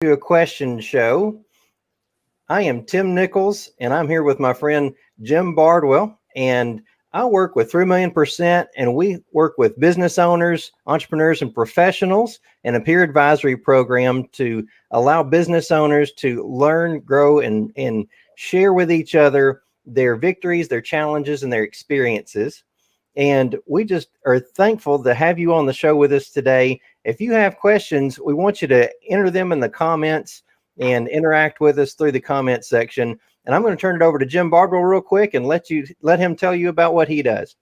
to a question show. I am Tim Nichols, and I'm here with my friend Jim Bardwell, and I work with 3 Million%, and we work with business owners, entrepreneurs, and professionals in a peer advisory program to allow business owners to learn, grow, and share with each other their victories, their challenges, and their experiences. And we just are thankful to have you on the show with us today. If you have questions, we want you to enter them in the comments and interact with us through the comment section. And I'm going to turn it over to Jim Bardwell real quick and let him tell you about what he does.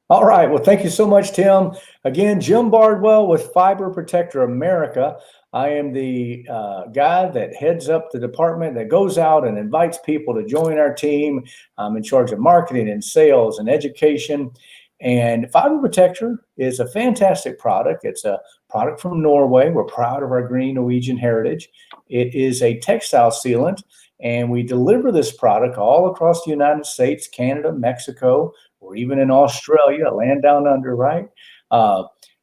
All right. Well, thank you so much, Tim. Again, Jim Bardwell with Fiber Protector America. I am the guy that heads up the department that goes out and invites people to join our team. I'm in charge of marketing and sales and education. And Fiber Protector is a fantastic product. It's a product from Norway. We're proud of our green Norwegian heritage. It is a textile sealant, and we deliver this product all across the United States, Canada, Mexico, or even in Australia, land down under, right?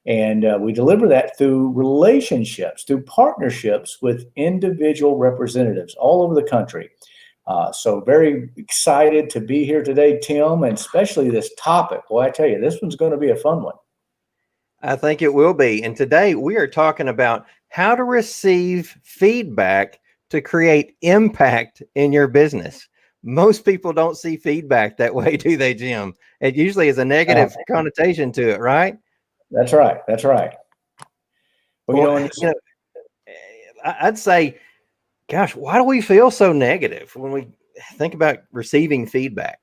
And we deliver that through relationships, through partnerships with individual representatives all over the country. So very excited to be here today, Tim, and especially this topic. Boy, I tell you, this one's going to be a fun one. I think it will be. And today we are talking about how to receive feedback to create impact in your business. Most people don't see feedback that way, do they, Jim? It usually is a negative connotation to it, right? That's right. That's right. Well, I'd say, gosh, why do we feel so negative when we think about receiving feedback?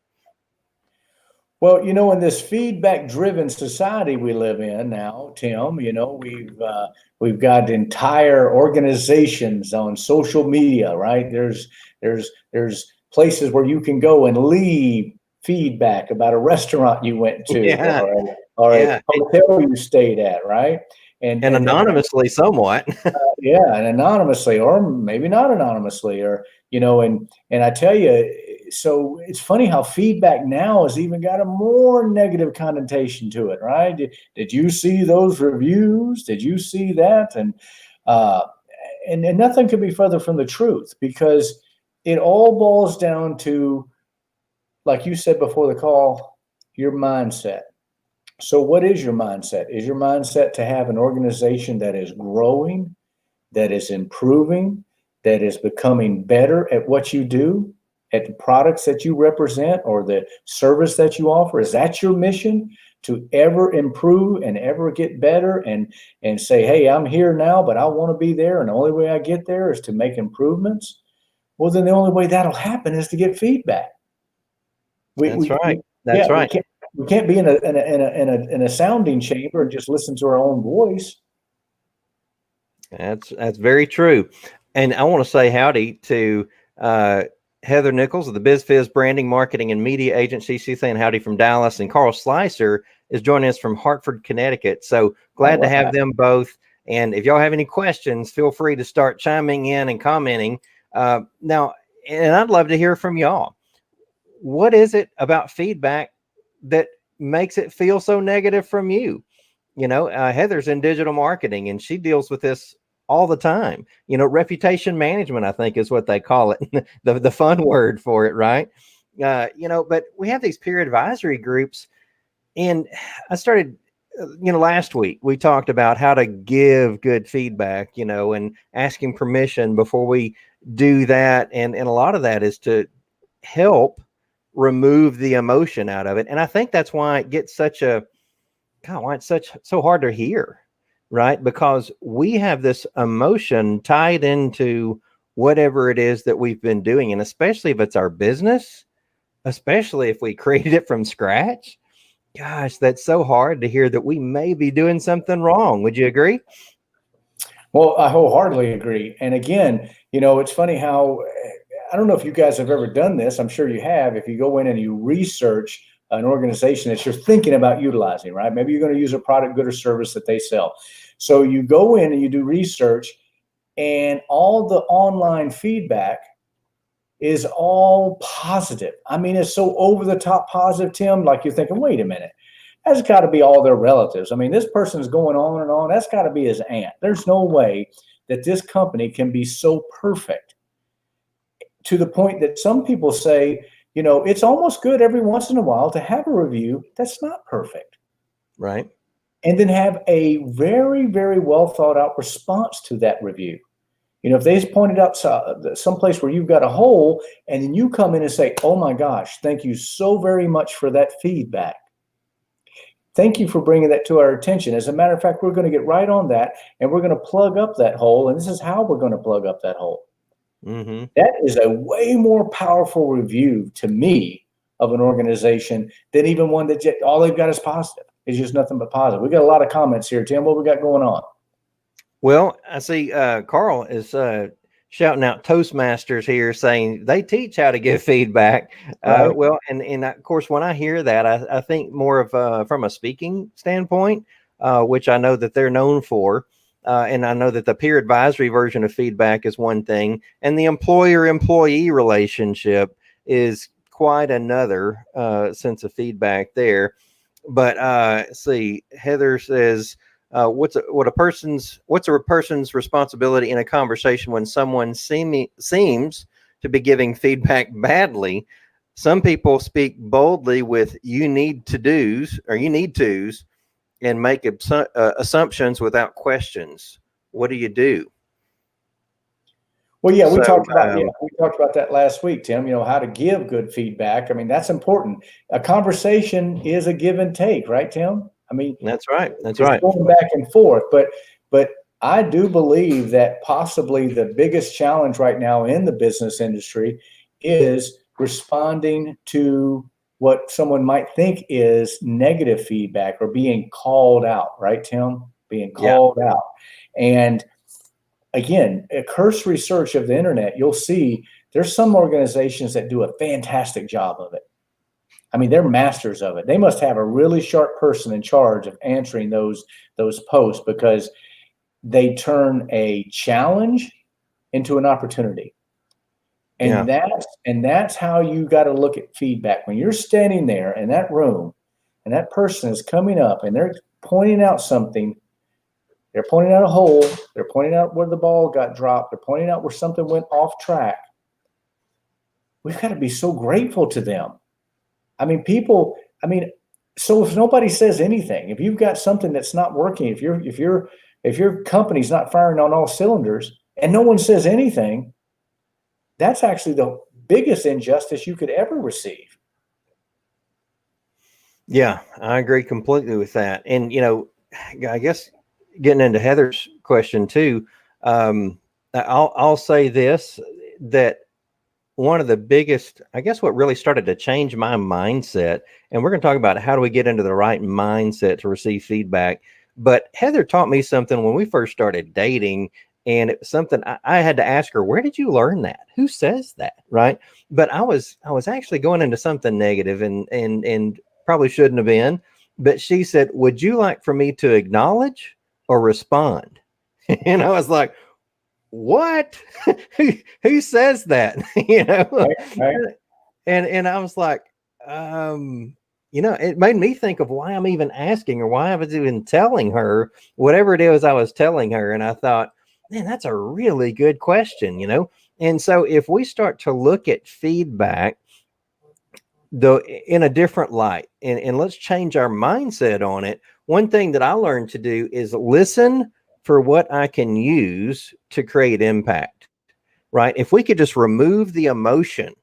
Well, in this feedback-driven society we live in now, Tim, we've got entire organizations on social media, right? There's places where you can go and leave feedback about a restaurant you went to, or a hotel you stayed at, right? And anonymously, somewhat. And anonymously, or maybe not anonymously, or and I tell you, so it's funny how feedback now has even got a more negative connotation to it, right? Did you see those reviews? Did you see that? And nothing could be further from the truth, because it all boils down to, like you said before the call, your mindset. So what is your mindset? Is your mindset to have an organization that is growing, that is improving, that is becoming better at what you do, at the products that you represent or the service that you offer? Is that your mission, to ever improve and ever get better and say, hey, I'm here now, but I want to be there, and the only way I get there is to make improvements? Well, then the only way that'll happen is to get feedback. That's right. We can't be in a sounding chamber and just listen to our own voice. That's very true. And I want to say howdy to Heather Nichols of the BizFizz Branding, Marketing, and Media Agency. She's saying howdy from Dallas. And Carl Slicer is joining us from Hartford, Connecticut. So glad to have them both. And if y'all have any questions, feel free to start chiming in and commenting. Now, and I'd love to hear from y'all. What is it about feedback that makes it feel so negative from you? Heather's in digital marketing, and she deals with this all the time. Reputation management, I think, is what they call it, the fun word for it, right? But we have these peer advisory groups, and I started, last week we talked about how to give good feedback, and asking permission before we do that. And a lot of that is to help remove the emotion out of it. And I think that's why it gets so hard to hear, right? Because we have this emotion tied into whatever it is that we've been doing. And especially if it's our business, especially if we created it from scratch, gosh, that's so hard to hear that we may be doing something wrong. Would you agree? Well, I wholeheartedly agree. And again, it's funny how, I don't know if you guys have ever done this. I'm sure you have. If you go in and you research an organization that you're thinking about utilizing, right? Maybe you're going to use a product, good, or service that they sell. So you go in and you do research, and all the online feedback is all positive. I mean, it's so over the top positive, Tim, like you're thinking, wait a minute, that's got to be all their relatives. I mean, this person's going on and on. That's got to be his aunt. There's no way that this company can be so perfect to the point that some people say, it's almost good every once in a while to have a review that's not perfect. Right. And then have a very, very well thought out response to that review. If they just pointed out someplace where you've got a hole, and then you come in and say, oh my gosh, thank you so very much for that feedback. Thank you for bringing that to our attention. As a matter of fact, we're going to get right on that, and we're going to plug up that hole. And this is how we're going to plug up that hole. Mm-hmm. That is a way more powerful review to me of an organization than even one that all they've got is positive. It's just nothing but positive. We got a lot of comments here, Tim. What we got going on? Well, I see Carl is shouting out Toastmasters here, saying they teach how to give feedback. Right. Well, and of course, when I hear that, I think more of from a speaking standpoint, which I know that they're known for. And I know that the peer advisory version of feedback is one thing, and the employer-employee relationship is quite another sense of feedback there. But see, Heather says, what's a person's responsibility in a conversation when someone seems to be giving feedback badly? Some people speak boldly with you need tos and make assumptions without questions. What do you do? Well, yeah, we talked about that last week, Tim. How to give good feedback. I mean, that's important. A conversation is a give and take, right, Tim? I mean, that's right. That's it's right. going back and forth, but I do believe that possibly the biggest challenge right now in the business industry is responding to what someone might think is negative feedback or being called out, right, Tim? Being called out. And again, a cursory search of the internet, you'll see there's some organizations that do a fantastic job of it. I mean, they're masters of it. They must have a really sharp person in charge of answering those posts, because they turn a challenge into an opportunity. And that's how you got to look at feedback. When you're standing there in that room and that person is coming up and they're pointing out something, they're pointing out a hole, they're pointing out where the ball got dropped, they're pointing out where something went off track. We've got to be so grateful to them. So if nobody says anything, if you've got something that's not working, if your company's not firing on all cylinders and no one says anything, that's actually the biggest injustice you could ever receive. Yeah, I agree completely with that. And, I guess getting into Heather's question too, I'll say this, that one of the biggest, I guess what really started to change my mindset, and we're going to talk about how do we get into the right mindset to receive feedback. But Heather taught me something when we first started dating, and it was something I had to ask her, where did you learn that? Who says that? Right. But I was actually going into something negative and probably shouldn't have been. But she said, would you like for me to acknowledge or respond? And I was like, what? Who says that? Right. And I was like, it made me think of why I'm even asking her, why I was even telling her whatever it is I was telling her. And I thought, man, that's a really good question, And so if we start to look at feedback in a different light, and let's change our mindset on it. One thing that I learned to do is listen for what I can use to create impact, right? If we could just remove the emotion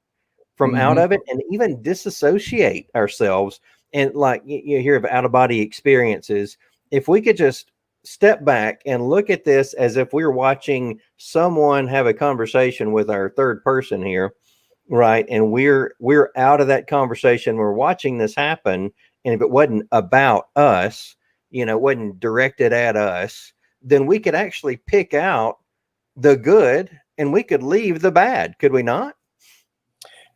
from out of it and even disassociate ourselves, and like you hear of out of body experiences, if we could just step back and look at this as if we were watching someone have a conversation with our third person here, right? And we're out of that conversation. We're watching this happen. And if it wasn't about us, wasn't directed at us, then we could actually pick out the good and we could leave the bad. Could we not?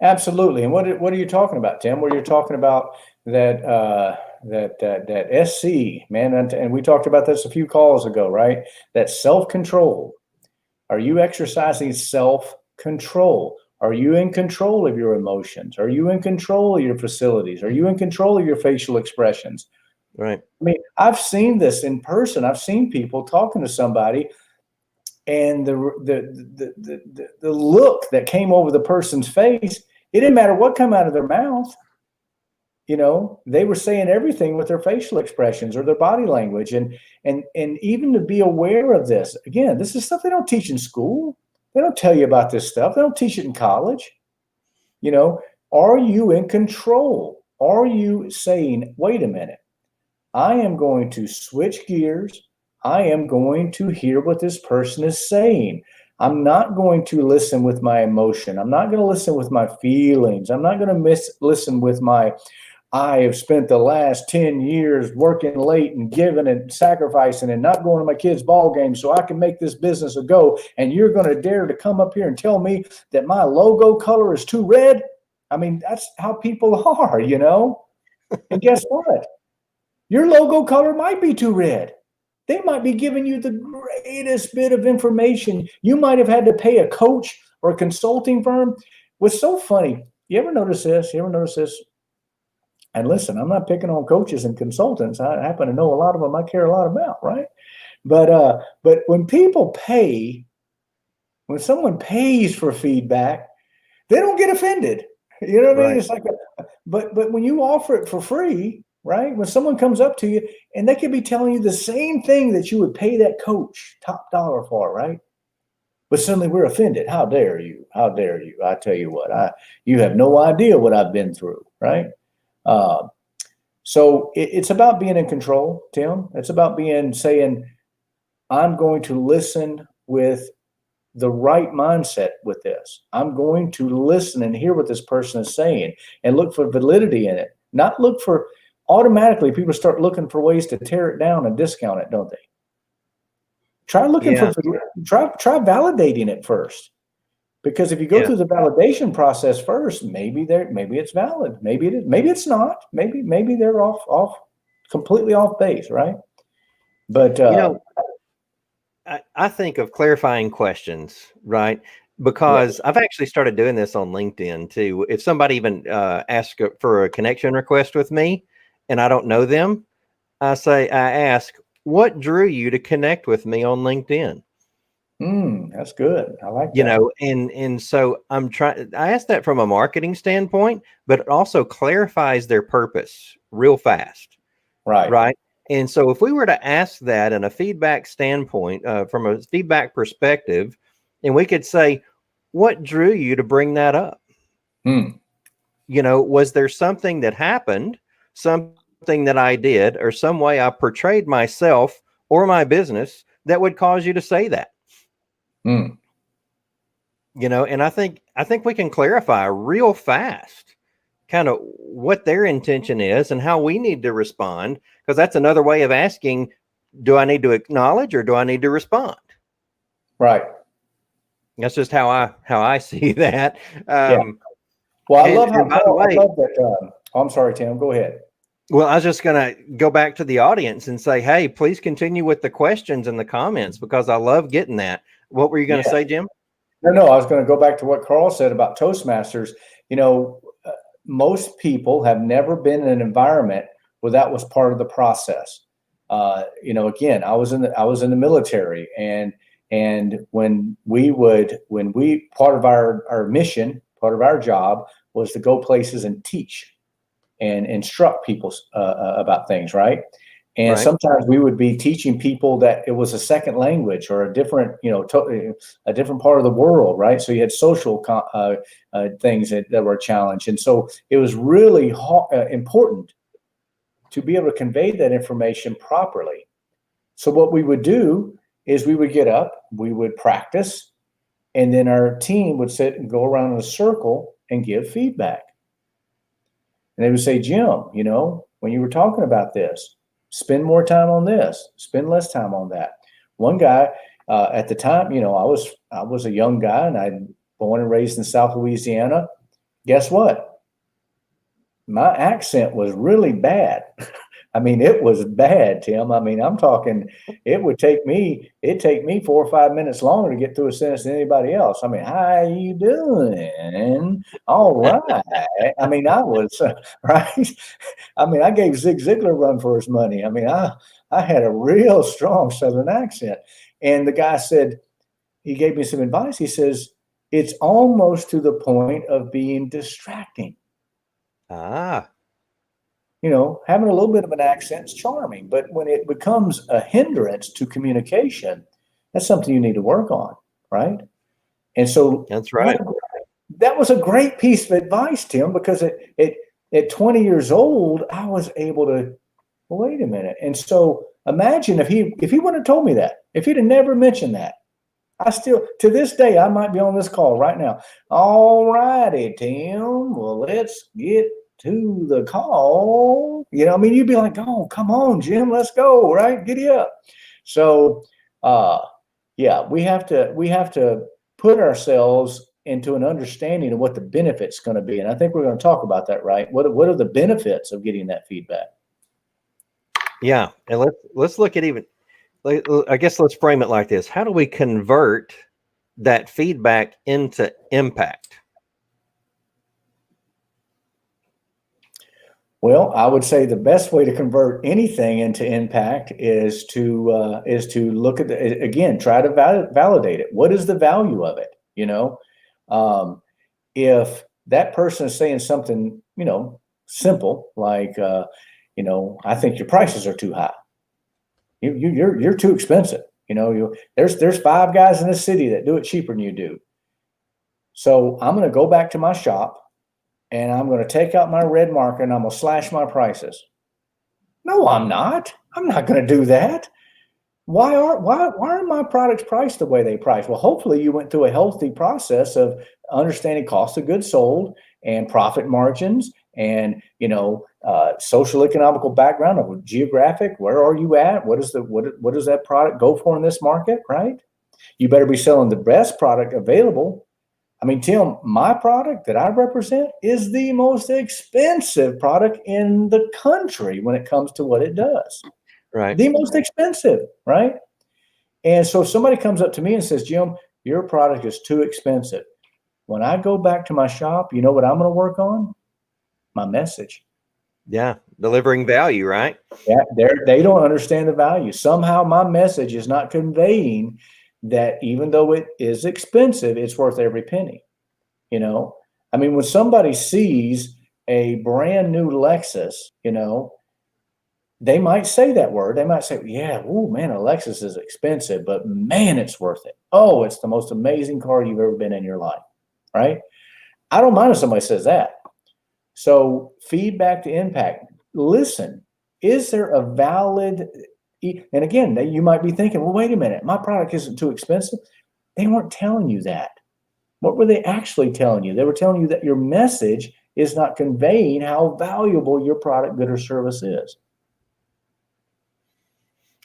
Absolutely. And what are you talking about, Tim? Where you're talking about that SC, man, and we talked about this a few calls ago, right? That self-control. Are you exercising self-control? Are you in control of your emotions? Are you in control of your facilities? Are you in control of your facial expressions? Right. I mean, I've seen this in person. I've seen people talking to somebody and the look that came over the person's face, it didn't matter what came out of their mouth. They were saying everything with their facial expressions or their body language. And even to be aware of this, again, this is stuff they don't teach in school. They don't tell you about this stuff. They don't teach it in college. Are you in control? Are you saying, wait a minute, I am going to switch gears. I am going to hear what this person is saying. I'm not going to listen with my emotion. I'm not going to listen with my feelings. I'm not going to listen with my, I have spent the last 10 years working late and giving and sacrificing and not going to my kids' ball games so I can make this business a go. And you're going to dare to come up here and tell me that my logo color is too red? I mean, that's how people are, And guess what? Your logo color might be too red. They might be giving you the greatest bit of information. You might have had to pay a coach or a consulting firm. What's so funny, you ever notice this? And listen, I'm not picking on coaches and consultants. I happen to know a lot of them I care a lot about, right? But when someone pays for feedback, they don't get offended. You know what I mean? It's like, but when you offer it for free, right? When someone comes up to you and they could be telling you the same thing that you would pay that coach top dollar for, right? But suddenly we're offended. How dare you? How dare you? I tell you what, you have no idea what I've been through, right? So it's about being in control, Tim. It's about saying, I'm going to listen with the right mindset with this. I'm going to listen and hear what this person is saying and look for validity in it. Not look for, automatically people start looking for ways to tear it down and discount it, don't they? Try validating it first. Because if you go through the validation process first, maybe it's valid. Maybe it is. Maybe it's not. Maybe they're completely off base, right? But I think of clarifying questions, right? Because I've actually started doing this on LinkedIn too. If somebody even asks for a connection request with me and I don't know them, I ask, what drew you to connect with me on LinkedIn? That's good. I like that. And so I ask that from a marketing standpoint, but it also clarifies their purpose real fast. Right. And so if we were to ask that in a feedback standpoint, from a feedback perspective, and we could say, what drew you to bring that up? Was there something that happened, something that I did, or some way I portrayed myself or my business that would cause you to say that? And I think we can clarify real fast kind of what their intention is and how we need to respond, because that's another way of asking, do I need to acknowledge or do I need to respond? Right. That's just how I see that. Well, I love that. I'm sorry, Tim, go ahead. Well, I was just going to go back to the audience and say, hey, please continue with the questions and the comments, because I love getting that. What were you going to say, Jim? No, I was going to go back to what Carl said about Toastmasters. Most people have never been in an environment where that was part of the process. Again, I was in the military, and when we part of our mission, part of our job was to go places and teach and instruct people about things, right? And sometimes we would be teaching people that it was a second language or a different, a different part of the world, right? So you had social things that were a challenge. And so it was really important to be able to convey that information properly. So what we would do is we would get up, we would practice, and then our team would sit and go around in a circle and give feedback. And they would say, Jim, when you were talking about this, spend more time on this, spend less time on that. One guy at the time, I was a young guy, and I'm born and raised in South Louisiana. Guess what? My accent was really bad. I mean, it was bad, Tim. I mean, I'm talking, it'd take me 4 or 5 minutes longer to get through a sentence than anybody else. I mean, how you doing? All right. I mean, I was, right. I mean, I gave Zig Ziglar a run for his money. I mean, I had a real strong Southern accent. And the guy said, he gave me some advice. He says, it's almost to the point of being distracting. Ah, Having a little bit of an accent is charming, but when it becomes a hindrance to communication, that's something you need to work on, right? And so that's right. that was a great piece of advice, Tim, because at 20 years old, I was able to, well, wait a minute. And so imagine if he wouldn't have told me that, if he'd have never mentioned that, I still, to this day, I might be on this call right now. All righty, Tim. Well, let's get to the call. You'd be like, oh, come on, Jim, let's go, right? Giddy up. So, yeah, we have to put ourselves into an understanding of what the benefit's going to be. And I think we're going to talk about that, right? What are the benefits of getting that feedback? Yeah. And let's look at I guess let's frame it like this. How do we convert that feedback into impact? Well, I would say the best way to convert anything into impact is to look at try to validate it. What is the value of it? If that person is saying something, simple like, I think your prices are too high. You're too expensive. There's 5 guys in this city that do it cheaper than you do. So I'm going to go back to my shop and I'm going to take out my red marker and I'm going to slash my prices. No, I'm not. I'm not going to do that. Why are my products priced the way they price? Well, hopefully you went through a healthy process of understanding cost of goods sold and profit margins and, social economical background of geographic. Where are you at? What does that product go for in this market? Right. You better be selling the best product available. I mean, Tim, my product that I represent is the most expensive product in the country when it comes to what it does. Right. The most expensive, right? And so if somebody comes up to me and says, Jim, your product is too expensive. When I go back to my shop, you know what I'm going to work on? My message. Yeah. Delivering value, right? Yeah, they don't understand the value. Somehow my message is not conveying that even though it is expensive, it's worth every penny. When somebody sees a brand new Lexus, they might say that word. They might say, yeah, oh man, a Lexus is expensive, but man, it's worth it. Oh, it's the most amazing car you've ever been in your life, right? I don't mind if somebody says that. So feedback to impact. Listen, is there a valid, and again, you might be thinking, well, wait a minute, my product isn't too expensive. They weren't telling you that. What were they actually telling you? They were telling you that your message is not conveying how valuable your product, good, or service is.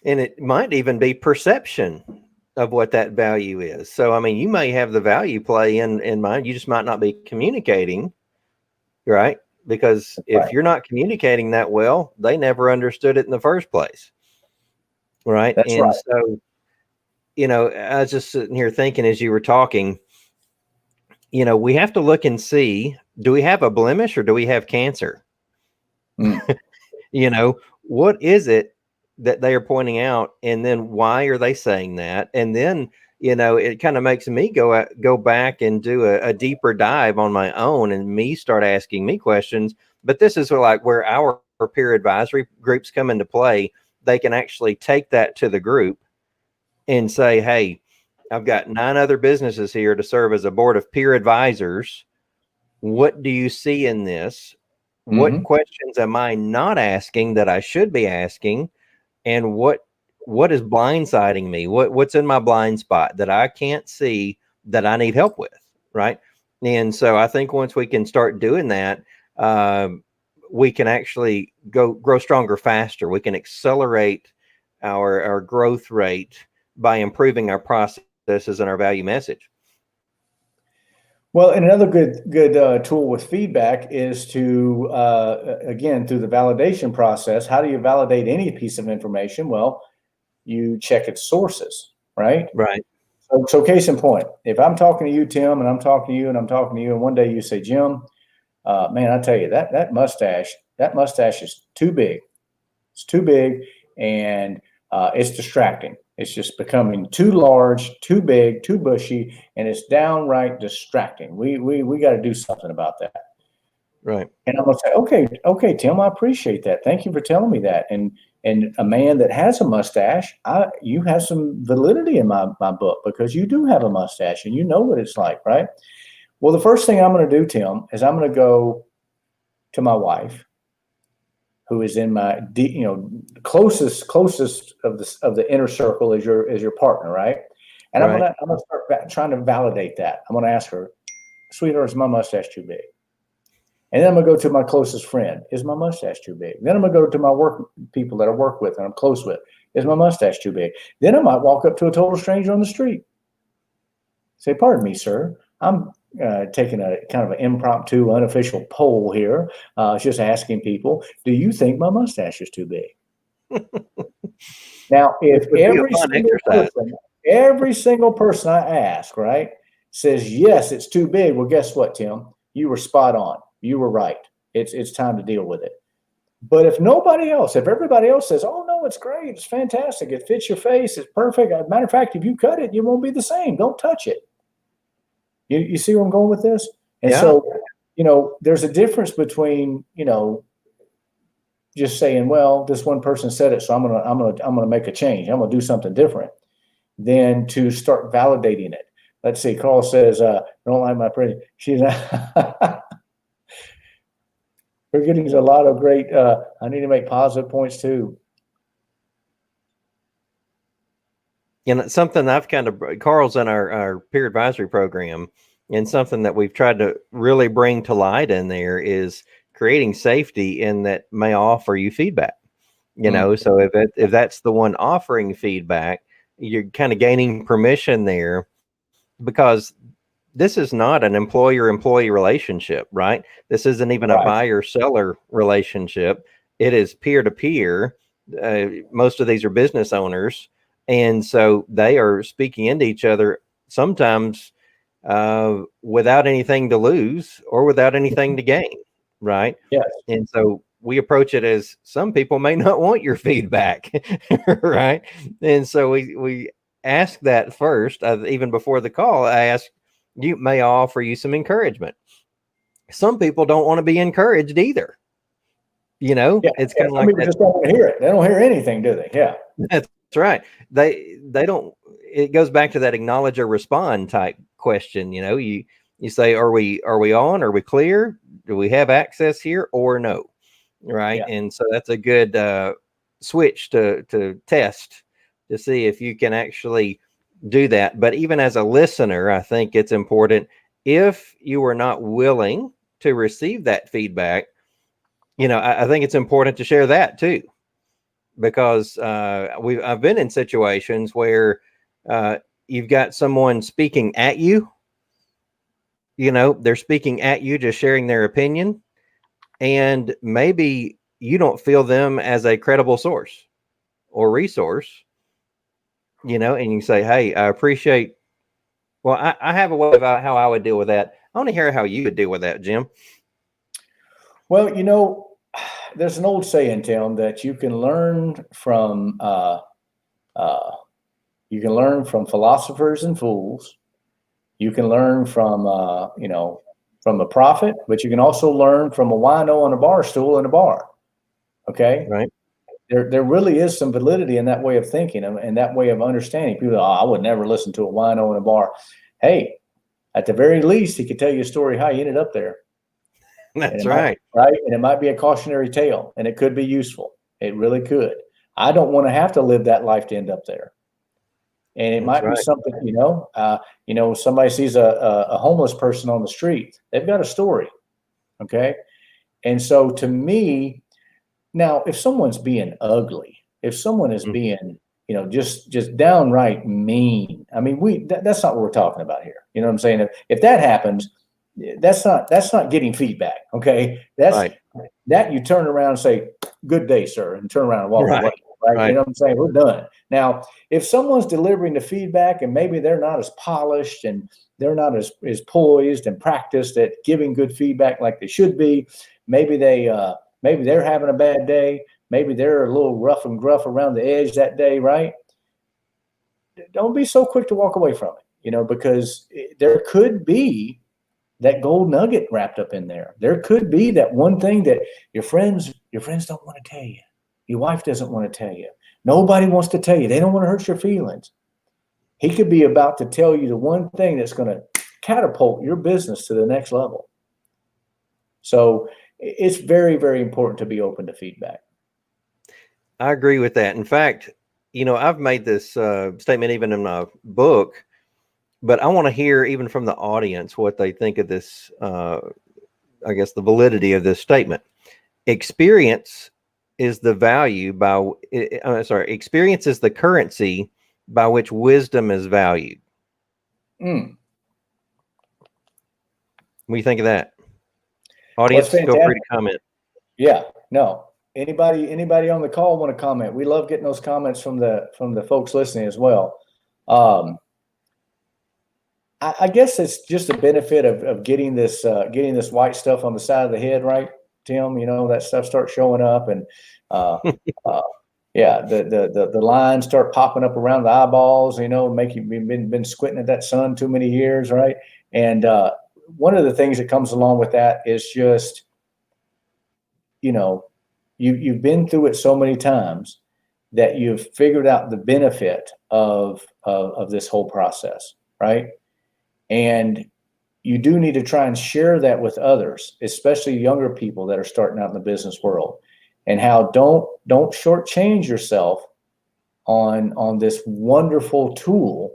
And it might even be perception of what that value is. So, you may have the value play in mind. You just might not be communicating, right? Because if you're not communicating that well, they never understood it in the first place. Right. That's and right. So, I was just sitting here thinking as you were talking, we have to look and see, do we have a blemish or do we have cancer? What is it that they are pointing out? And then why are they saying that? And then, it kind of makes me go back and do a deeper dive on my own and me start asking me questions. But this is where our peer advisory groups come into play. They can actually take that to the group and say, hey, I've got 9 other businesses here to serve as a board of peer advisors. What do you see in this? What questions am I not asking that I should be asking? And what is blindsiding me? What's in my blind spot that I can't see that I need help with? Right. And so I think once we can start doing that, we can actually grow stronger faster. We can accelerate our growth rate by improving our processes and our value message. Well, and another good tool with feedback is to, again, through the validation process. How do you validate any piece of information? Well, you check its sources, right? Right. So case in point, if I'm talking to you, Tim, and I'm talking to you, and I'm talking to you, and one day you say, Jim, man, I tell you, that mustache is too big. It's too big, and it's distracting. It's just becoming too large, too big, too bushy, and it's downright distracting. We got to do something about that. Right. And I'm gonna say, okay, Tim, I appreciate that. Thank you for telling me that. And a man that has a mustache, you have some validity in my book, because you do have a mustache and you know what it's like, right? Well, the first thing I'm going to do, Tim, is I'm going to go to my wife, who is in my closest of the inner circle is your partner, right? And Right. I'm gonna start trying to validate that. I'm going to ask her, sweetheart, is my mustache too big? And then I'm going to go to my closest friend. Is my mustache too big? Then I'm going to go to my work people that I work with and I'm close with. Is my mustache too big? Then I might walk up to a total stranger on the street. Say, pardon me, sir. I'm taking a kind of an impromptu, unofficial poll here. Just asking people, do you think my mustache is too big? Now, if every single person I ask, right, says, yes, it's too big. Well, guess what, Tim? You were spot on. You were right. It's time to deal with it. But if everybody else says, oh, no, it's great, it's fantastic, it fits your face, it's perfect. As a matter of fact, if you cut it, you won't be the same. Don't touch it. You see where I'm going with this? And so, there's a difference between, just saying, well, this one person said it, so I'm gonna make a change. I'm gonna do something different, than to start validating it. Let's see. Carl says, I don't like my pretty. She's we're getting a lot of great. I need to make positive points too. Something Carl's in our peer advisory program, and something that we've tried to really bring to light in there is creating safety in that may offer you feedback. So if that's the one offering feedback, you're kind of gaining permission there, because this is not an employer-employee relationship, right? This isn't even a buyer-seller relationship. It is peer-to-peer. Most of these are business owners. And so they are speaking into each other, sometimes without anything to lose or without anything to gain, right? Yes. And so we approach it as some people may not want your feedback, right? And so we ask that first, even before the call. I ask, you may offer you some encouragement. Some people don't want to be encouraged either. It's kind of like people just don't want to hear it. They don't hear anything, do they? Yeah. That's right. They don't. It goes back to that acknowledge or respond type question. You say, are we on? Are we clear? Do we have access here or no? Right. Yeah. And so that's a good switch to test to see if you can actually do that. But even as a listener, I think it's important, if you are not willing to receive that feedback, I think it's important to share that too. Because I've been in situations where you've got someone speaking at you. They're speaking at you, just sharing their opinion, and maybe you don't feel them as a credible source or resource. And you say, "Hey, I appreciate." Well, I have a way about how I would deal with that. I want to hear how you would deal with that, Jim. Well, there's an old saying, Tim, that you can learn from philosophers and fools. You can learn from from a prophet, but you can also learn from a wino on a bar stool in a bar. Okay, right. There really is some validity in that way of thinking and that way of understanding. People, I would never listen to a wino in a bar. Hey, at the very least, he could tell you a story how he ended up there. That's right. Right. And it might be a cautionary tale, and it could be useful. It really could. I don't want to have to live that life to end up there. And it might be something, somebody sees a homeless person on the street. They've got a story. Okay. And so to me, now, if someone's being ugly, if someone is being, just downright mean, I mean, that's not what we're talking about here. You know what I'm saying? If that happens, that's not getting feedback. Okay. That's that you turn around and say, good day, sir, and turn around and walk away. Right. You know what I'm saying? We're done. Now, if someone's delivering the feedback and maybe they're not as polished and they're not as poised and practiced at giving good feedback like they should be, maybe they're having a bad day. Maybe they're a little rough and gruff around the edge that day. Right. don't be so quick to walk away from it, because there could be that gold nugget wrapped up in there. There could be that one thing that your friends don't want to tell you. Your wife doesn't want to tell you. Nobody wants to tell you. They don't want to hurt your feelings. He could be about to tell you the one thing that's going to catapult your business to the next level. So it's very, very important to be open to feedback. I agree with that. In fact, I've made this statement even in my book, but I want to hear even from the audience what they think of this, I guess, the validity of this statement. Experience is the experience is the currency by which wisdom is valued. What do you think of that? Audience, feel free to comment. Yeah, no. Anybody on the call want to comment? We love getting those comments from the folks listening as well. I guess it's just a benefit of getting this white stuff on the side of the head, right, Tim? That stuff starts showing up, and yeah, the lines start popping up around the eyeballs. Make you been squinting at that sun too many years, right? And one of the things that comes along with that is just, you've been through it so many times that you've figured out the benefit of this whole process, right? And you do need to try and share that with others, especially younger people that are starting out in the business world, and how don't shortchange yourself on this wonderful tool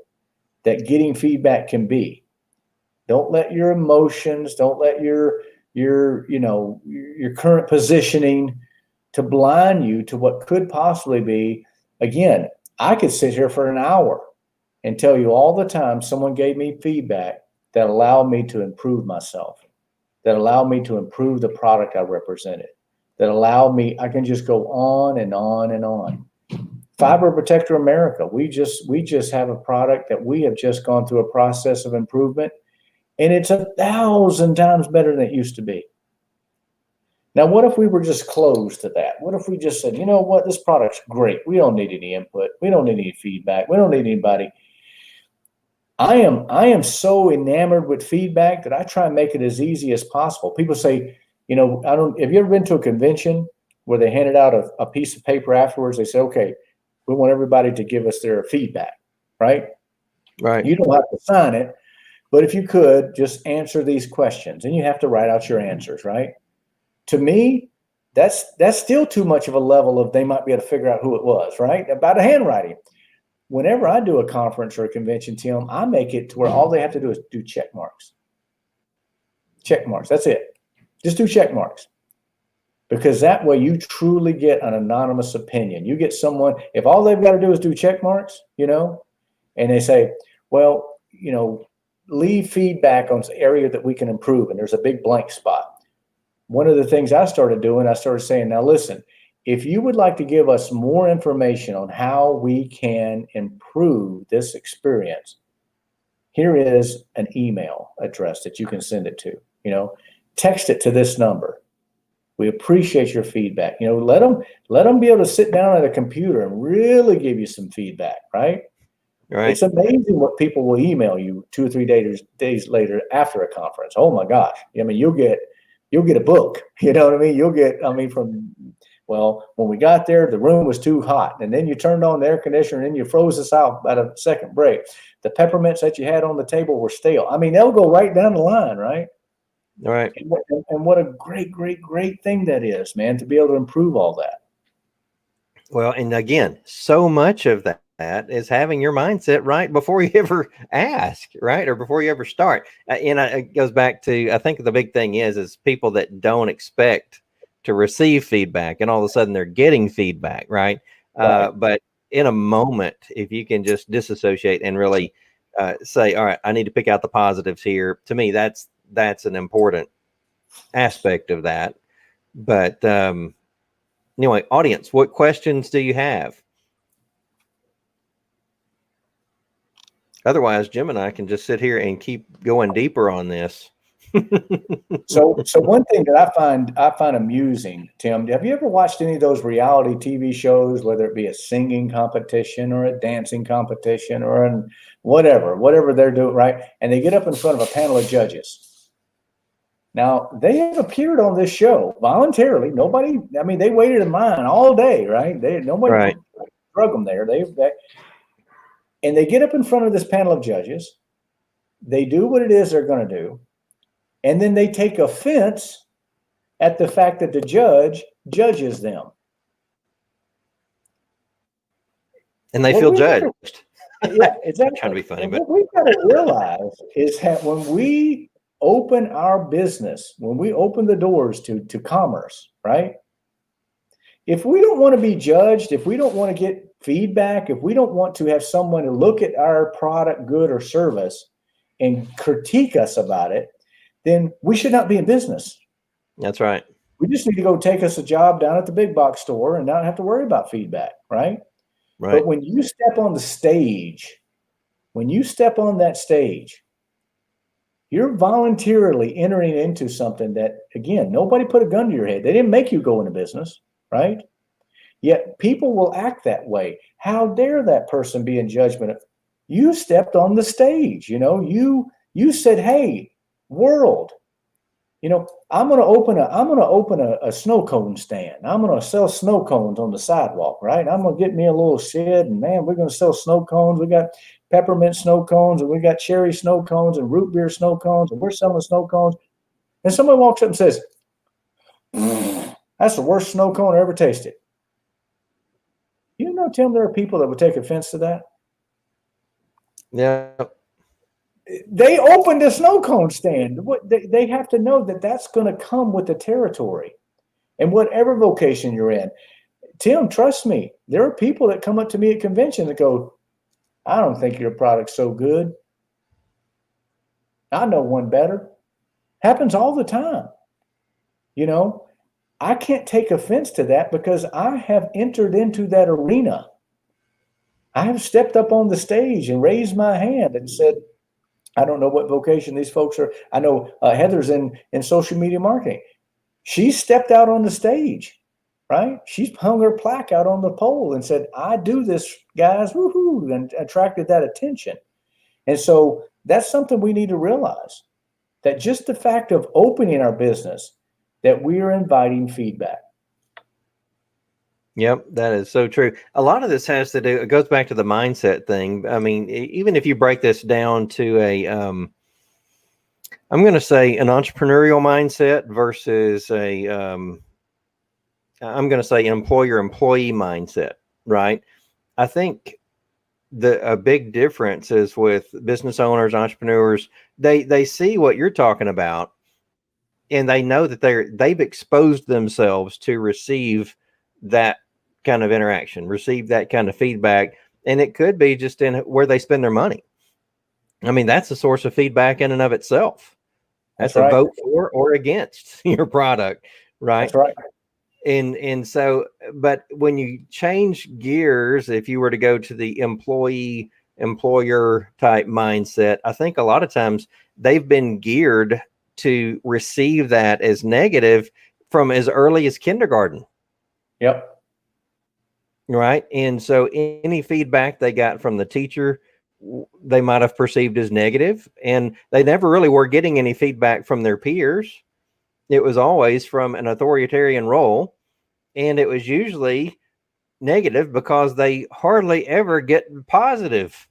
that getting feedback can be. Don't let your emotions, don't let your current positioning to blind you to what could possibly be. Again, I could sit here for an hour and tell you all the time someone gave me feedback that allowed me to improve myself, that allowed me to improve the product I represented, that allowed me, I can just go on and on and on. Fiber Protector America, we just have a product that we have just gone through a process of improvement, and it's 1,000 times better than it used to be. Now, what if we were just closed to that? What if we just said, you know what, this product's great. We don't need any input. We don't need any feedback. We don't need anybody. I am so enamored with feedback that I try and make it as easy as possible. People say, have you ever been to a convention where they handed out a piece of paper afterwards? They say, okay, we want everybody to give us their feedback, right? Right. You don't have to sign it, but if you could, just answer these questions, and you have to write out your answers, right? To me, that's still too much of a level of they might be able to figure out who it was, right? About a handwriting. Whenever I do a conference or a convention, Tim, I make it to where all they have to do is do check marks. Check marks. That's it. Just do check marks. Because that way you truly get an anonymous opinion. You get someone, if all they've got to do is do check marks, and they say, well, leave feedback on the area that we can improve, and there's a big blank spot. One of the things I started doing, I started saying, now listen, if you would like to give us more information on how we can improve this experience, here is an email address that you can send it to. Text it to this number. We appreciate your feedback. Let them be able to sit down at a computer and really give you some feedback, right? Right. It's amazing what people will email you 2 or 3 days later after a conference. Oh my gosh. You'll get a book. You know what I mean? When we got there, the room was too hot, and then you turned on the air conditioner, and then you froze us out at a second break. The peppermints that you had on the table were stale. They'll go right down the line, right? All right. And what a great, great, great thing that is, man, to be able to improve all that. Well, and again, so much of that is having your mindset right before you ever ask, right? Or before you ever start. It goes back to, I think the big thing is people that don't expect to receive feedback, and all of a sudden they're getting feedback, right? Right. But in a moment, if you can just disassociate and really say, all right, I need to pick out the positives here. To me, that's an important aspect of that. But anyway, audience, what questions do you have? Otherwise, Jim and I can just sit here and keep going deeper on this. So one thing that I find amusing, Tim, have you ever watched any of those reality TV shows, whether it be a singing competition or a dancing competition or whatever they're doing, right? And they get up in front of a panel of judges. Now, they have appeared on this show voluntarily. Nobody, I mean, they waited in line all day, right? Nobody Right. drug them there. And they get up in front of this panel of judges. They do what it is they're going to do. And then they take offense at the fact that the judge judges them. And they feel judged. Yeah, exactly. Trying to be funny, but what we've got to realize is that when we open our business, when we open the doors to commerce, right? If we don't want to be judged, if we don't want to get feedback, if we don't want to have someone to look at our product, good, or service and critique us about it, then we should not be in business. That's right. We just need to go take us a job down at the big box store and not have to worry about feedback, right? Right. But when you step on the stage, when you step on that stage, you're voluntarily entering into something that, again, nobody put a gun to your head. They didn't make you go into business, right? Yet people will act that way. How dare that person be in judgment of you? Stepped on the stage, you said, hey, world, I'm going to open a snow cone stand. I'm going to sell snow cones on the sidewalk, right? I'm going to get me a little shed, and man, we're going to sell snow cones. We got peppermint snow cones, and we got cherry snow cones and root beer snow cones, and we're selling snow cones. And somebody walks up and says, that's the worst snow cone I ever tasted. Tim, there are people that would take offense to that. Yeah. They opened a snow cone stand. They have to know that that's going to come with the territory and whatever vocation you're in. Tim, trust me, there are people that come up to me at convention that go, I don't think your product's so good. I know one better. Happens all the time. I can't take offense to that because I have entered into that arena. I have stepped up on the stage and raised my hand and said, I don't know what vocation these folks are. I know Heather's in social media marketing. She stepped out on the stage, right? She's hung her plaque out on the pole and said, I do this, guys, woohoo, and attracted that attention. And so that's something we need to realize, that just the fact of opening our business, that we are inviting feedback. Yep, that is so true. A lot of this has to do, it goes back to the mindset thing. I mean, even if you break this down to I'm going to say an entrepreneurial mindset versus I'm going to say an employer-employee mindset, right? I think a big difference is with business owners, entrepreneurs, they see what you're talking about, and they know that they've exposed themselves to receive that kind of interaction, receive that kind of feedback. And it could be just in where they spend their money. I mean, that's a source of feedback in and of itself. That's right. A vote for or against your product, right? That's right. And so, but when you change gears, if you were to go to the employer type mindset, I think a lot of times they've been geared to receive that as negative from as early as kindergarten. Yep. Right. And so any feedback they got from the teacher, they might have perceived as negative, and they never really were getting any feedback from their peers. It was always from an authoritarian role, and it was usually negative because they hardly ever get positive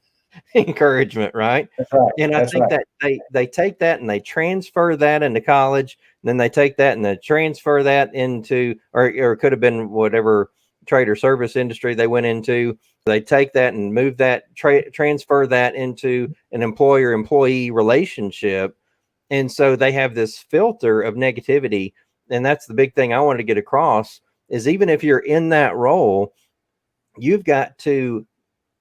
encouragement. Right. That's right. And I think that they take that and they transfer that into college, and then they take that and they transfer that into, or it could have been whatever trade or service industry they went into. They take that and move that, transfer that into an employer-employee relationship. And so they have this filter of negativity. And that's the big thing I wanted to get across, is even if you're in that role, you've got to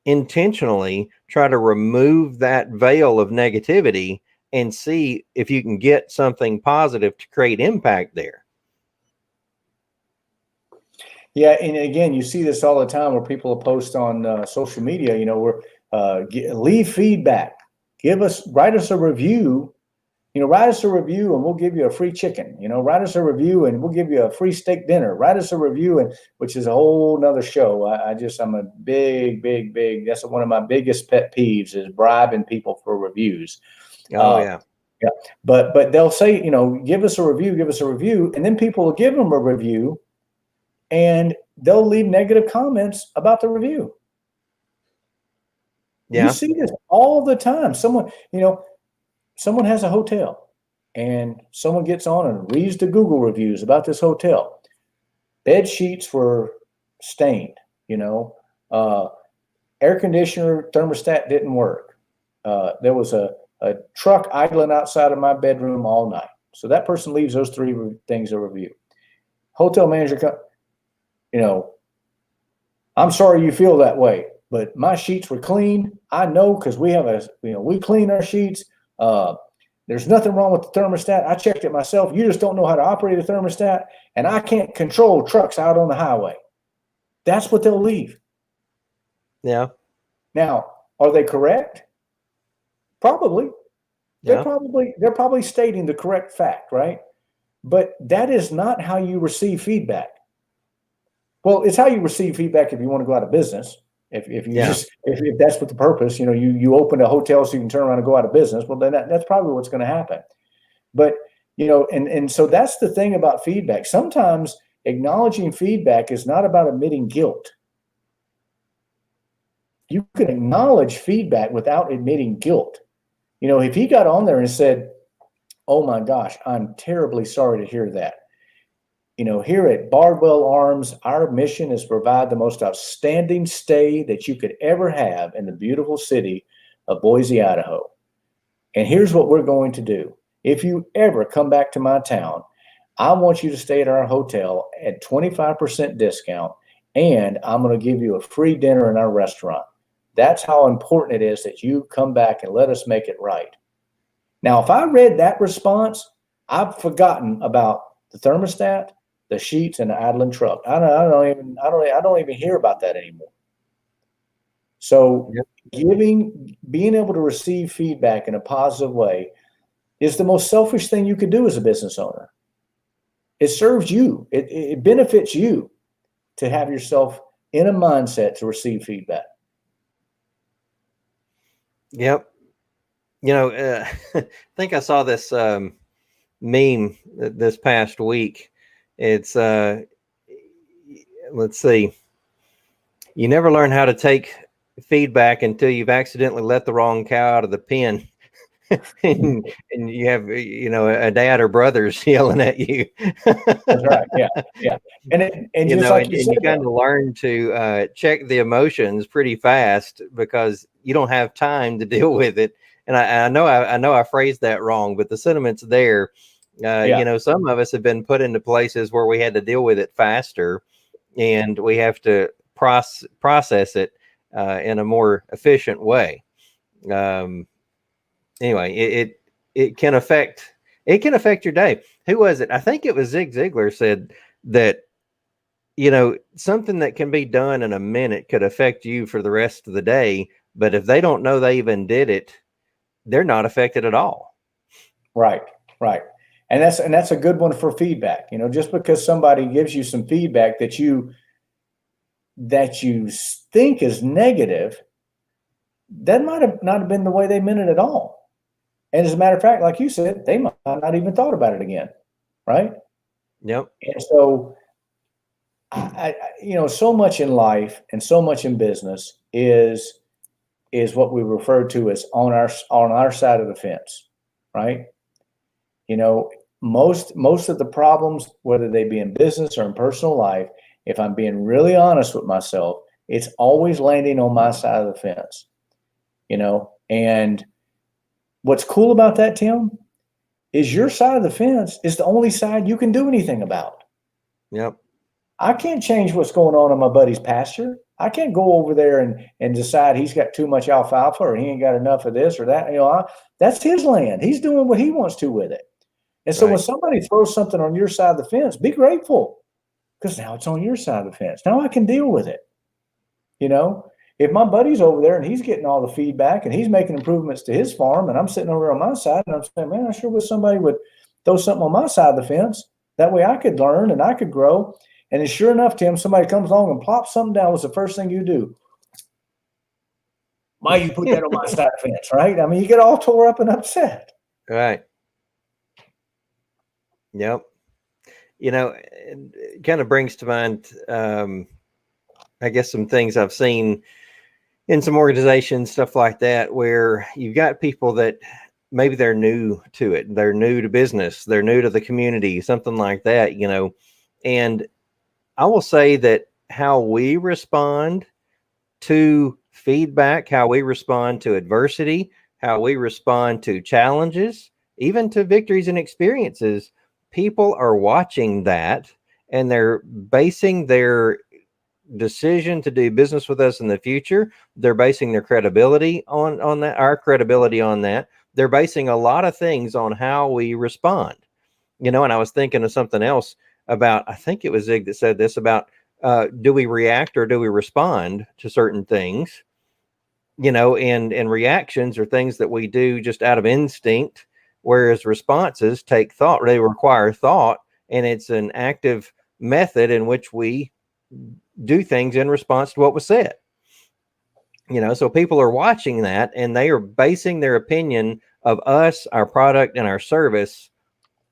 intentionally try to remove that veil of negativity and see if you can get something positive to create impact there. Yeah, and again, you see this all the time where people will post on social media, leave feedback, write us a review, write us a review and we'll give you a free chicken. Write us a review and we'll give you a free steak dinner. Write us a review, and which is a whole nother show. I'm a big, that's one of my biggest pet peeves is bribing people for reviews. Oh, yeah. Yeah. But they'll say, give us a review. And then people will give them a review and they'll leave negative comments about the review. Yeah. You see this all the time. Someone has a hotel and someone gets on and reads the Google reviews about this hotel. Bed sheets were stained, air conditioner thermostat didn't work. There was a truck idling outside of my bedroom all night. So that person leaves those three things a review. Hotel manager, I'm sorry you feel that way, but my sheets were clean. I know because we clean our sheets. There's nothing wrong with the thermostat. I checked it myself. You just don't know how to operate a thermostat, and I can't control trucks out on the highway. That's what they'll leave. Yeah. Now, are they correct? Probably. Yeah. They're probably stating the correct fact, right? But that is not how you receive feedback. Well, it's how you receive feedback if you want to go out of business. If that's what the purpose, you open a hotel so you can turn around and go out of business. Well, then that's probably what's going to happen. But, and so that's the thing about feedback. Sometimes acknowledging feedback is not about admitting guilt. You can acknowledge feedback without admitting guilt. If he got on there and said, oh my gosh, I'm terribly sorry to hear that. Here at Bardwell Arms, our mission is to provide the most outstanding stay that you could ever have in the beautiful city of Boise, Idaho. And here's what we're going to do. If you ever come back to my town, I want you to stay at our hotel at 25% discount, and I'm going to give you a free dinner in our restaurant. That's how important it is that you come back and let us make it right. Now, if I read that response, I've forgotten about the thermostat, the sheets, and the idling truck. I don't even hear about that anymore. So being able to receive feedback in a positive way is the most selfish thing you could do as a business owner. It serves you. It benefits you to have yourself in a mindset to receive feedback. Yep. I think I saw this meme this past week. It's let's see. You never learn how to take feedback until you've accidentally let the wrong cow out of the pen. and you have a dad or brothers yelling at you. That's right. Yeah. And just like you said, you kind of learn to check the emotions pretty fast because you don't have time to deal with it. And I know I phrased that wrong, but the sentiment's there. Some of us have been put into places where we had to deal with it faster, and we have to process it in a more efficient way. Anyway, it can affect your day. Who was it? I think it was Zig Ziglar said that, something that can be done in a minute could affect you for the rest of the day. But if they don't know they even did it, they're not affected at all. Right. And that's a good one for feedback. Just because somebody gives you some feedback that you think is negative, that might not have been the way they meant it at all. And as a matter of fact, like you said, they might not even thought about it again. Right. Yep. And so, so much in life and so much in business is what we refer to as on our side of the fence. Right. Most of the problems, whether they be in business or in personal life, if I'm being really honest with myself, it's always landing on my side of the fence. And what's cool about that, Tim, is your side of the fence is the only side you can do anything about. Yep. I can't change what's going on in my buddy's pasture. I can't go over there and decide he's got too much alfalfa or he ain't got enough of this or that. That's his land. He's doing what he wants to with it. And so when somebody throws something on your side of the fence, be grateful because now it's on your side of the fence. Now I can deal with it. if my buddy's over there and he's getting all the feedback and he's making improvements to his farm, and I'm sitting over on my side and I'm saying, man, I sure wish somebody would throw something on my side of the fence. That way I could learn and I could grow. And then sure enough, Tim, somebody comes along and plops something down. What's the first thing you do? Why you put that on my side of the fence, right? I mean, you get all tore up and upset. Right. Yep. It kind of brings to mind, I guess, some things I've seen in some organizations, stuff like that, where you've got people that maybe they're new to it. They're new to business. They're new to the community, something like that, and I will say that how we respond to feedback, how we respond to adversity, how we respond to challenges, even to victories and experiences, people are watching that and they're basing their decision to do business with us in the future. They're basing their credibility on that, our credibility on that. They're basing a lot of things on how we respond, and I was thinking of something else about, I think it was Zig that said this about, do we react or do we respond to certain things? And reactions are things that we do just out of instinct, whereas responses take thought. They require thought, and it's an active method in which we do things in response to what was said. So people are watching that and they are basing their opinion of us, our product, and our service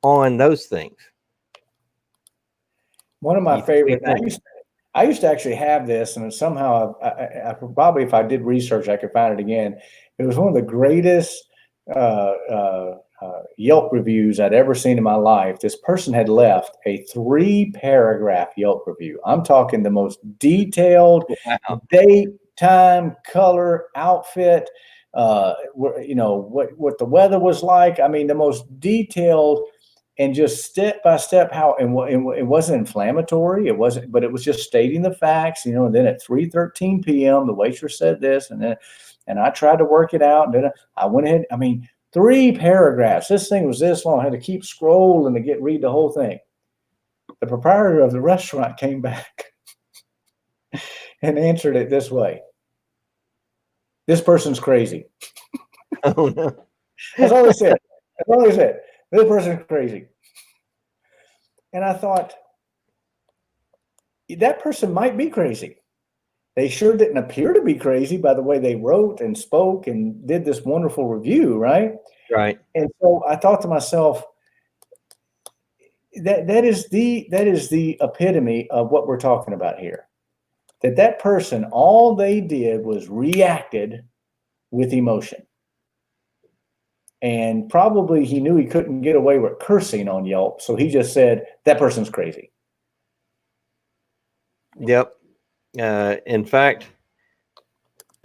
on those things. One of my favorite, I used to actually have this, and somehow I probably, if I did research, I could find it again. It was one of the greatest Yelp reviews I'd ever seen in my life. This person had left a 3-paragraph Yelp review. I'm talking the most detailed, date, time, color, outfit, what the weather was like. I mean, the most detailed, and just step by step how, and it wasn't inflammatory. It wasn't, but it was just stating the facts, and then at 3:13 p.m., the waitress said this, and I tried to work it out. And then I went ahead. I mean, 3 paragraphs. This thing was this long. I had to keep scrolling to read the whole thing. The proprietor of the restaurant came back and answered it this way: "This person's crazy." Oh no! That's all they said. That's all they said. This person's crazy. And I thought, that person might be crazy. They sure didn't appear to be crazy by the way they wrote and spoke and did this wonderful review, right? Right. And so I thought to myself, that is the epitome of what we're talking about here. That person, all they did was reacted with emotion. And probably he knew he couldn't get away with cursing on Yelp, so he just said, that person's crazy. Yep. In fact,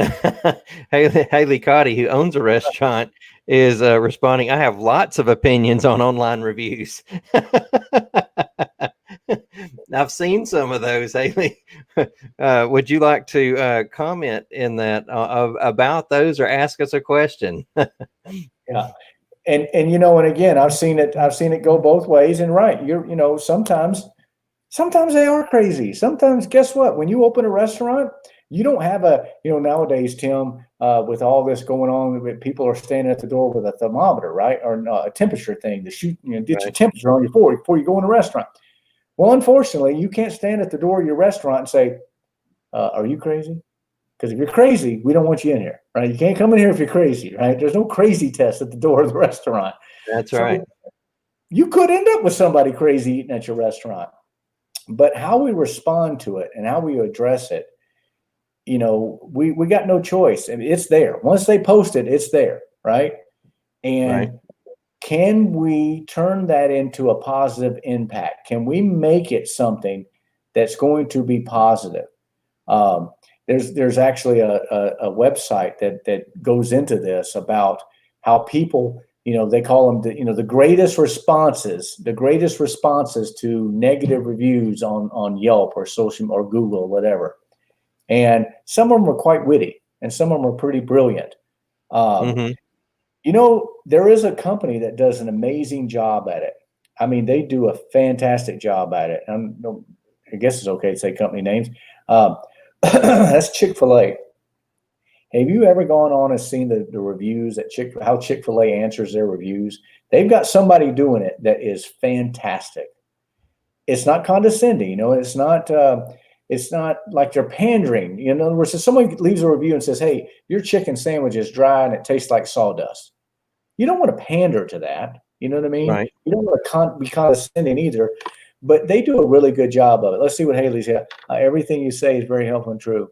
Haley Cotty, who owns a restaurant, is responding, I have lots of opinions on online reviews. I've seen some of those, Haley. Would you like to comment in that about those, or ask us a question? Yeah. And again, I've seen it go both ways. And right, sometimes they are crazy. Sometimes, guess what? When you open a restaurant, you don't have nowadays, Tim, with all this going on, people are standing at the door with a thermometer, right? Or a temperature thing to shoot, get your temperature on your forehead before you go in a restaurant. Well, unfortunately, you can't stand at the door of your restaurant and say, are you crazy? Because if you're crazy, we don't want you in here, right? You can't come in here if you're crazy, right? There's no crazy test at the door of the restaurant. That's right. You could end up with somebody crazy eating at your restaurant. But how we respond to it and how we address it, we got no choice. I mean, it's there. Once they post it, it's there, right? And can we turn that into a positive impact? Can we make it something that's going to be positive? There's actually a website that goes into this about how people, they call them the greatest responses to negative reviews on Yelp or social or Google or whatever. And some of them are quite witty and some of them are pretty brilliant. There is a company that does an amazing job at it. I mean, they do a fantastic job at it. I guess it's okay to say company names. That's Chick-fil-A. Have you ever gone on and seen the reviews that how Chick-fil-A answers their reviews? They've got somebody doing it that is fantastic. It's not condescending, it's not like they're pandering. In other words, if somebody leaves a review and says, hey, your chicken sandwich is dry and it tastes like sawdust, you don't want to pander to that. You know what I mean? Right. You don't want to be condescending either, but they do a really good job of it. Let's see what Haley's here. Everything you say is very helpful and true.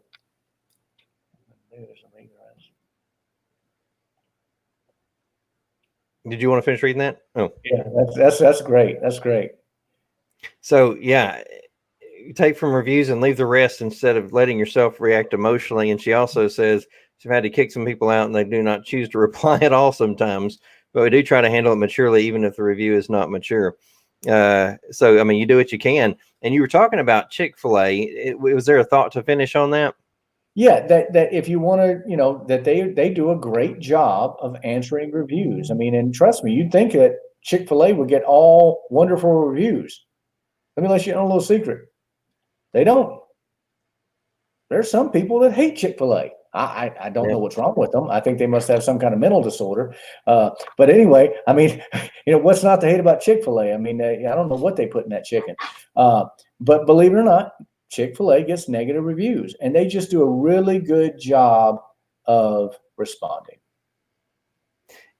Did you want to finish reading that? Oh, yeah, that's great. That's great. So yeah, you take from reviews and leave the rest instead of letting yourself react emotionally. And she also says she's had to kick some people out and they do not choose to reply at all sometimes, but we do try to handle it maturely, even if the review is not mature. So, I mean, you do what you can. And you were talking about Chick-fil-A. Was there a thought to finish on that? Yeah, that if you want to, that they do a great job of answering reviews. I mean, and trust me, you'd think that Chick-fil-A would get all wonderful reviews. Let me let you know a little secret. They don't. There's some people that hate Chick-fil-A. I don't know what's wrong with them. I think they must have some kind of mental disorder. But anyway, I mean, what's not to hate about Chick-fil-A? I mean, I don't know what they put in that chicken. But believe it or not, Chick-fil-A gets negative reviews, and they just do a really good job of responding.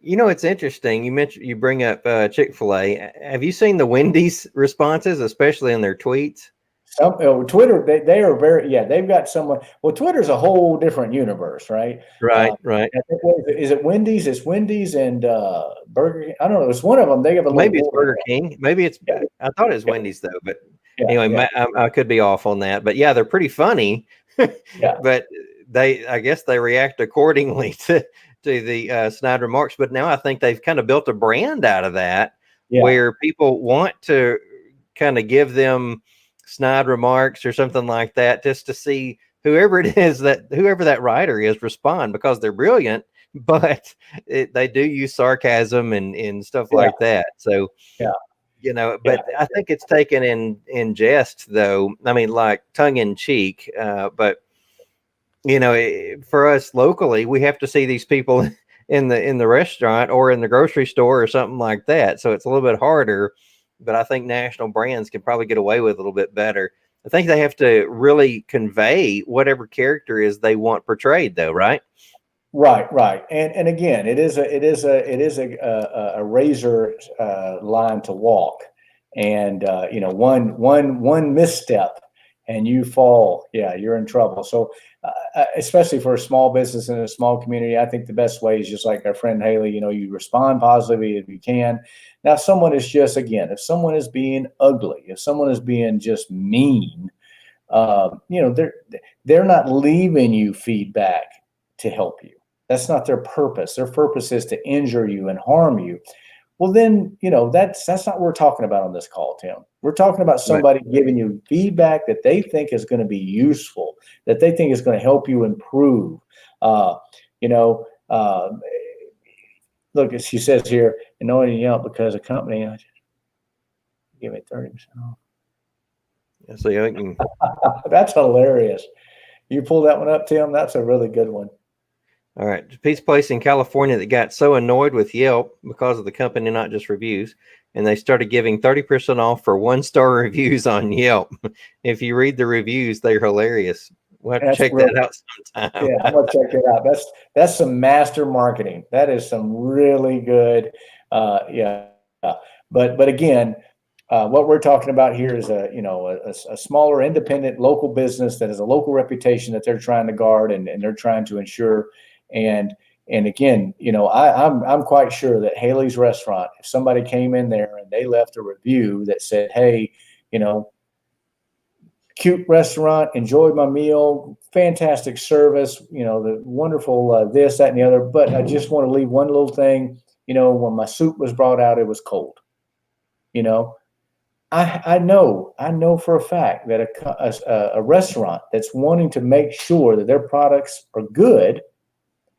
It's interesting. You bring up Chick-fil-A. Have you seen the Wendy's responses, especially in their tweets? Twitter, they are they've got someone. Well, Twitter's a whole different universe, right? Right. I think, is it Wendy's? It's Wendy's and Burger King. I don't know. It's one of them. They have a maybe it's Burger King. Maybe it's. Yeah. I thought it was Wendy's though, but anyway, I could be off on that. But yeah, they're pretty funny. But I guess they react accordingly to the snide remarks. But now I think they've kind of built a brand out of that, where people want to kind of give them snide remarks or something like that, just to see whoever that writer is respond, because they're brilliant, but they do use sarcasm and stuff like that. So, but I think it's taken in jest though. I mean, like tongue in cheek, but for us locally, we have to see these people in the restaurant or in the grocery store or something like that. So it's a little bit harder. But I think national brands can probably get away with it a little bit better. I think they have to really convey whatever character is they want portrayed, though, right? Right. And again, it is a razor line to walk, and one misstep and you fall, you're in trouble. So especially for a small business in a small community, I think the best way is just like our friend Haley, you respond positively if you can. Now, if someone is being ugly, if someone is being just mean, they're not leaving you feedback to help you. That's not their purpose. Their purpose is to injure you and harm you. Well, then, that's not what we're talking about on this call, Tim. We're talking about somebody giving you feedback that they think is going to be useful, that they think is going to help you improve. Look, as she says here, annoying you out because a company give me 30% off. So that's hilarious. You pull that one up, Tim. That's a really good one. All right. A pizza place in California that got so annoyed with Yelp because of the company, not just reviews, and they started giving 30% off for 1-star reviews on Yelp. If you read the reviews, they're hilarious. We'll have to check that out sometime. Yeah, I'm gonna check it out. That's some master marketing. That is some really good. But again, what we're talking about here is a smaller independent local business that has a local reputation that they're trying to guard and they're trying to ensure. And again, I'm quite sure that Haley's Restaurant, if somebody came in there and they left a review that said, hey, cute restaurant, enjoyed my meal, fantastic service, the wonderful this, that, and the other, but I just want to leave one little thing, when my soup was brought out, it was cold. I know for a fact that a restaurant that's wanting to make sure that their products are good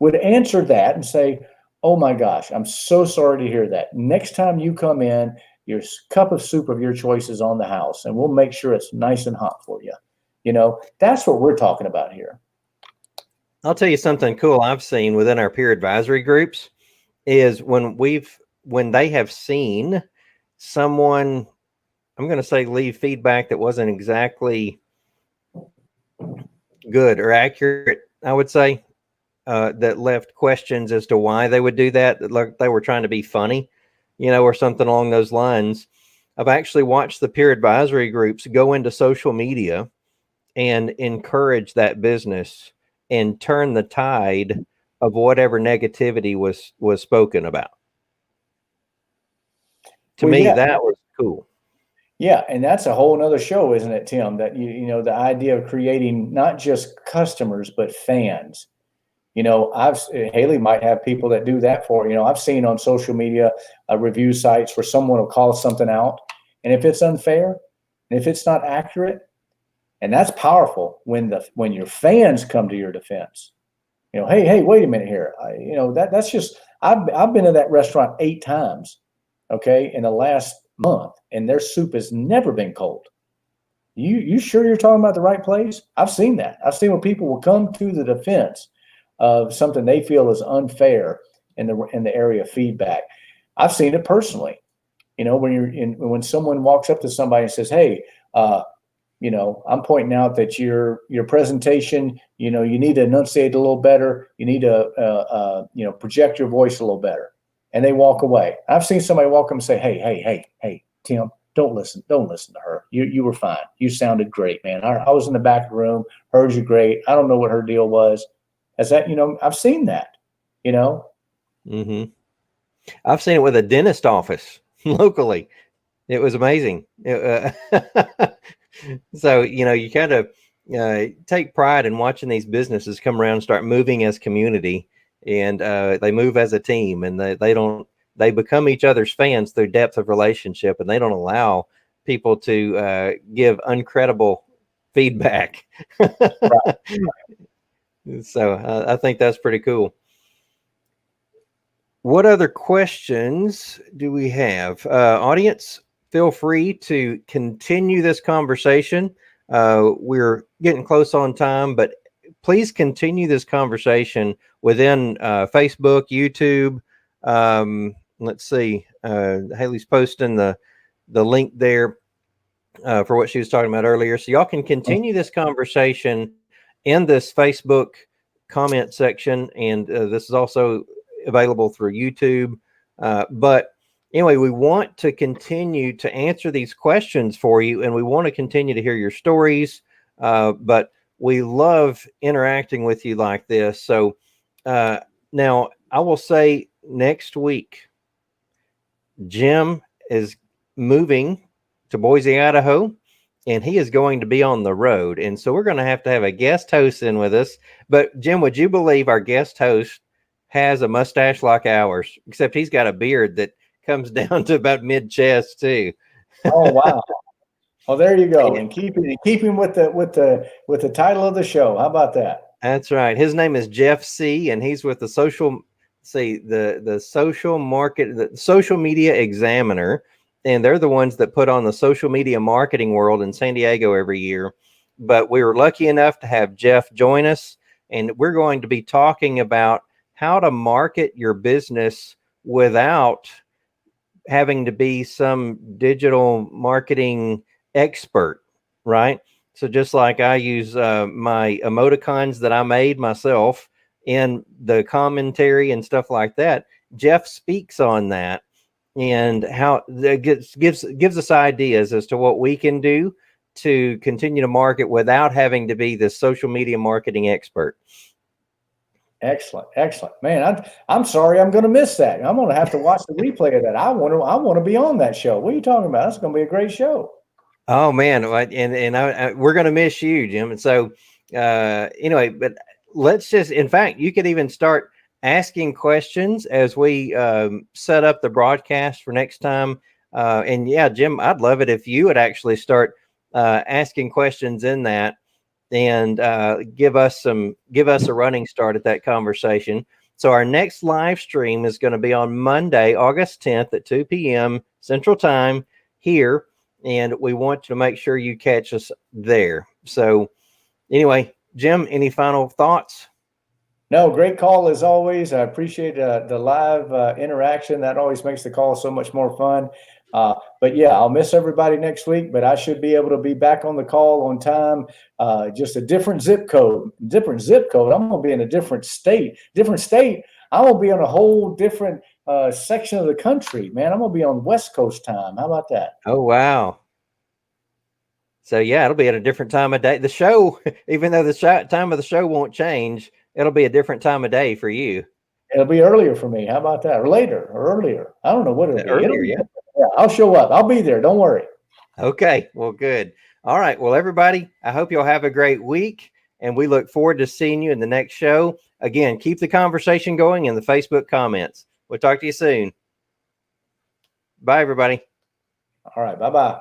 would answer that and say, oh my gosh, I'm so sorry to hear that. Next time you come in, your cup of soup of your choice is on the house, and we'll make sure it's nice and hot for you. That's what we're talking about here. I'll tell you something cool I've seen within our peer advisory groups is when they have seen someone, I'm going to say, leave feedback that wasn't exactly good or accurate, I would say, that left questions as to why they would do that, like they were trying to be funny, or something along those lines. I've actually watched the peer advisory groups go into social media and encourage that business and turn the tide of whatever negativity was spoken about. To Well, me, yeah, that was cool. yeah, and that's a whole nother show, isn't it, Tim? That the idea of creating not just customers but fans. Haley might have people that do that for. I've seen on social media review sites where someone will call something out, and if it's unfair, and if it's not accurate, and that's powerful when your fans come to your defense. Hey, wait a minute here. That's just I've been to that restaurant 8 times, okay, in the last month, and their soup has never been cold. You sure you're talking about the right place? I've seen that. I've seen where people will come to the defense of something they feel is unfair in the area of feedback. I've seen it personally. When someone walks up to somebody and says, "Hey, I'm pointing out that your presentation, you need to enunciate a little better. You need to, project your voice a little better." And they walk away. I've seen somebody walk up and say, "Hey, Tim, don't listen to her. You were fine. You sounded great, man. I was in the back of the room, heard you great. I don't know what her deal was." I've seen that, Mm-hmm. I've seen it with a dentist office locally. It was amazing. So, you kind of take pride in watching these businesses come around and start moving as community, and they move as a team, and they become each other's fans through depth of relationship, and they don't allow people to give uncredible feedback. Right. So I think that's pretty cool. What other questions do we have? Audience, feel free to continue this conversation. We're getting close on time, but please continue this conversation within Facebook, YouTube. Let's see. Haley's posting the link there for what she was talking about earlier. So y'all can continue this conversation in this Facebook comment section, and this is also available through YouTube. But anyway, we want to continue to answer these questions for you, and we want to continue to hear your stories. But we love interacting with you like this. So now I will say next week, Jim is moving to Boise, Idaho, and he is going to be on the road. And so we're going to have a guest host in with us. But Jim, would you believe our guest host has a mustache like ours, except he's got a beard that comes down to about mid-chest too. Oh, wow. Well, there you go. And keep him with the title of the show. How about that? That's right. His name is Jeff C., and he's with the social media examiner, and they're the ones that put on the social media marketing world in San Diego every year. But we were lucky enough to have Jeff join us, and we're going to be talking about how to market your business without having to be some digital marketing expert, right? So just like I use my emoticons that I made myself in the commentary and stuff like that, Jeff speaks on that and how that gives us ideas as to what we can do to continue to market without having to be the social media marketing expert. Excellent, man. I'm sorry, I'm going to miss that. I'm going to have to watch the replay of that. I want to be on that show. What are you talking about? That's going to be a great show. Oh man, and we're going to miss you, Jim. And so anyway, but let's just, in fact, you could even start asking questions as we set up the broadcast for next time. And yeah, Jim, I'd love it if you would actually start asking questions in that, and give us a running start at that conversation. So our next live stream is going to be on Monday, August 10th at 2 p.m. Central Time here, and we want to make sure you catch us there. So anyway, Jim, any final thoughts? No, great call as always. I appreciate the live interaction. That always makes the call so much more fun. But yeah, I'll miss everybody next week, but I should be able to be back on the call on time. Just a different zip code. Different zip code. I'm going to be in a different state. Different state. I'm going to be in a whole different section of the country, man. I'm going to be on West Coast time. How about that? Oh, wow. So yeah, it'll be at a different time of day. The show, even though the time of the show won't change, it'll be a different time of day for you. It'll be earlier for me. How about that? Or later or earlier. I don't know what it'll be. Earlier, yeah. Yeah, I'll show up. I'll be there. Don't worry. Okay, well, good. All right. Well, everybody, I hope you'll have a great week, and we look forward to seeing you in the next show. Again, keep the conversation going in the Facebook comments. We'll talk to you soon. Bye, everybody. All right. Bye-bye.